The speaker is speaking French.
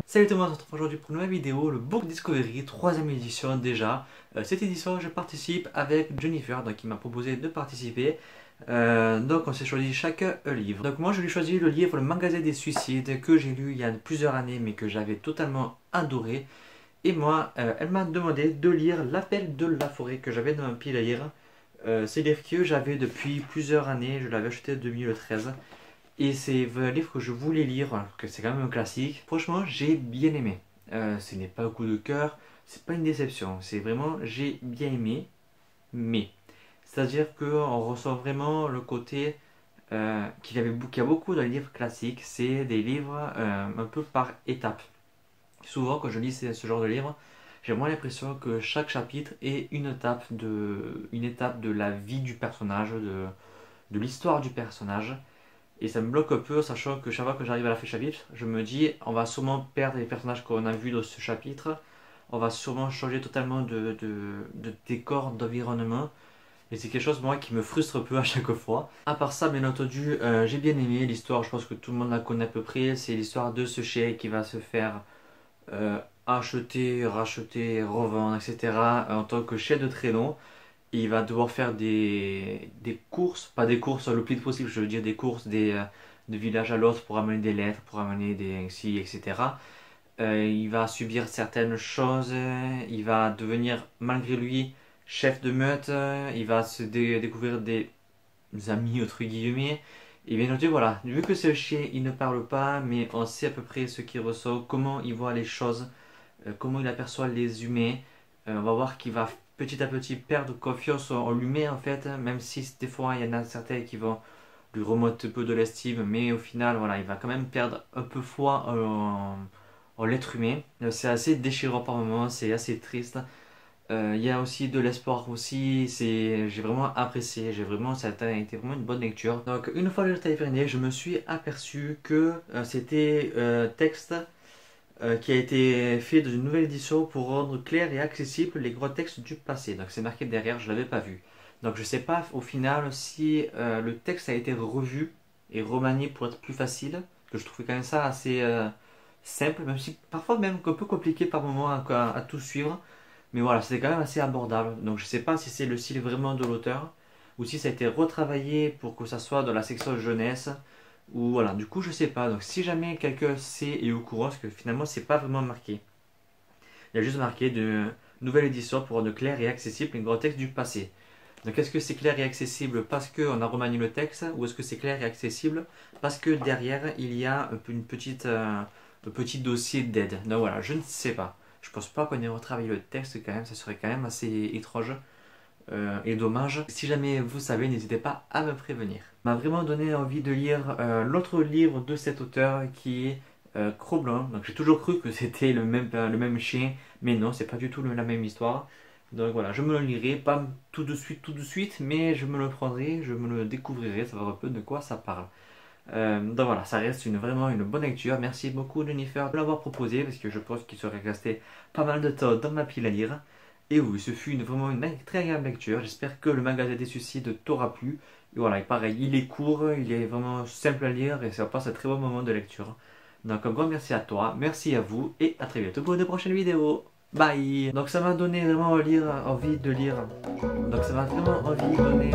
Salut tout le monde, on se retrouve aujourd'hui pour une nouvelle vidéo, le Book Discovery, 3ème édition déjà. Cette édition, je participe avec Jennifer, donc qui m'a proposé de participer. Donc on s'est choisi chacun un livre. Donc moi je lui ai choisi le livre Le Magasin des Suicides que j'ai lu il y a plusieurs années mais que j'avais totalement adoré. Et moi, elle m'a demandé de lire L'Appel de la Forêt que j'avais dans un pile à lire. C'est un livre que j'avais depuis plusieurs années, je l'avais acheté en 2013. Et c'est un livre que je voulais lire, que c'est quand même un classique. Franchement, j'ai bien aimé. Ce n'est pas un coup de cœur, c'est pas une déception. C'est vraiment, j'ai bien aimé, mais c'est-à-dire qu'on ressent vraiment le côté qu'il y a beaucoup dans les livres classiques. C'est des livres un peu par étapes. Souvent, quand je lis ce genre de livre, j'ai moins l'impression que chaque chapitre est une étape de la vie du personnage, de l'histoire du personnage. Et ça me bloque un peu, sachant que chaque fois que j'arrive à la fin du chapitre, je me dis on va sûrement perdre les personnages qu'on a vus dans ce chapitre, on va sûrement changer totalement de décor, d'environnement. Et c'est quelque chose moi qui me frustre un peu à chaque fois. À part ça, bien entendu, j'ai bien aimé l'histoire, je pense que tout le monde la connaît à peu près. C'est l'histoire de ce chien qui va se faire acheter, racheter, revendre, etc. en tant que chien de traîneau. Et il va devoir faire des courses, pas des courses le plus vite possible, je veux dire des courses de village à l'autre pour amener des lettres, pour amener des si, etc. Il va subir certaines choses, il va devenir malgré lui chef de meute, il va se découvrir des amis entre guillemets. Et bien entendu voilà, vu que ce chien il ne parle pas, mais on sait à peu près ce qu'il ressent, comment il voit les choses, comment il aperçoit les humains. On va voir qu'il va petit à petit perdre confiance en lui-même en fait, même si des fois il y en a certains qui vont lui remonter un peu de l'estime, mais au final voilà, il va quand même perdre un peu foi en l'être humain. C'est assez déchirant par moments, c'est assez triste. Il y a aussi de l'espoir aussi, j'ai vraiment apprécié, ça a été vraiment une bonne lecture. Donc une fois que j'étais terminé, je me suis aperçu que c'était un texte qui a été fait dans une nouvelle édition pour rendre clair et accessible les gros textes du passé. Donc c'est marqué derrière, je ne l'avais pas vu. Donc je ne sais pas au final si le texte a été revu et remanié pour être plus facile, que je trouvais quand même ça assez simple, même si parfois même un peu compliqué par moment à tout suivre. Mais voilà, c'était quand même assez abordable. Donc je ne sais pas si c'est le style vraiment de l'auteur, ou si ça a été retravaillé pour que ça soit dans la section jeunesse. Ou voilà, du coup je sais pas. Donc si jamais quelqu'un sait et est au courant, parce que finalement c'est pas vraiment marqué. Il y a juste marqué de nouvelle édition pour rendre clair et accessible les gros textes du passé. Donc est-ce que c'est clair et accessible parce qu'on a remanié le texte, ou est-ce que c'est clair et accessible parce que derrière il y a un petit dossier d'aide. Donc voilà, je ne sais pas. Je pense pas qu'on ait retravaillé le texte quand même, ça serait quand même assez étrange. Et dommage. Si jamais vous savez, n'hésitez pas à me prévenir. M'a vraiment donné envie de lire l'autre livre de cet auteur qui est Cro-Blanc. Donc j'ai toujours cru que c'était le même chien, mais non, c'est pas du tout la même histoire. Donc voilà, je me le lirai, pas tout de suite, mais je me le prendrai, je me le découvrirai, ça va voir un peu de quoi ça parle. Donc voilà, ça reste vraiment une bonne lecture. Merci beaucoup Jennifer de l'avoir proposé, parce que je pense qu'il serait resté pas mal de temps dans ma pile à lire. Et oui, ce fut vraiment une très agréable lecture. J'espère que le Magasin des Suicides t'aura plu. Et voilà, et pareil, il est court, il est vraiment simple à lire et ça passe un très bon moment de lecture. Donc un grand merci à toi, merci à vous et à très bientôt pour une prochaine vidéo. Bye. Donc ça m'a donné vraiment envie de lire. Donc ça m'a vraiment envie de donner.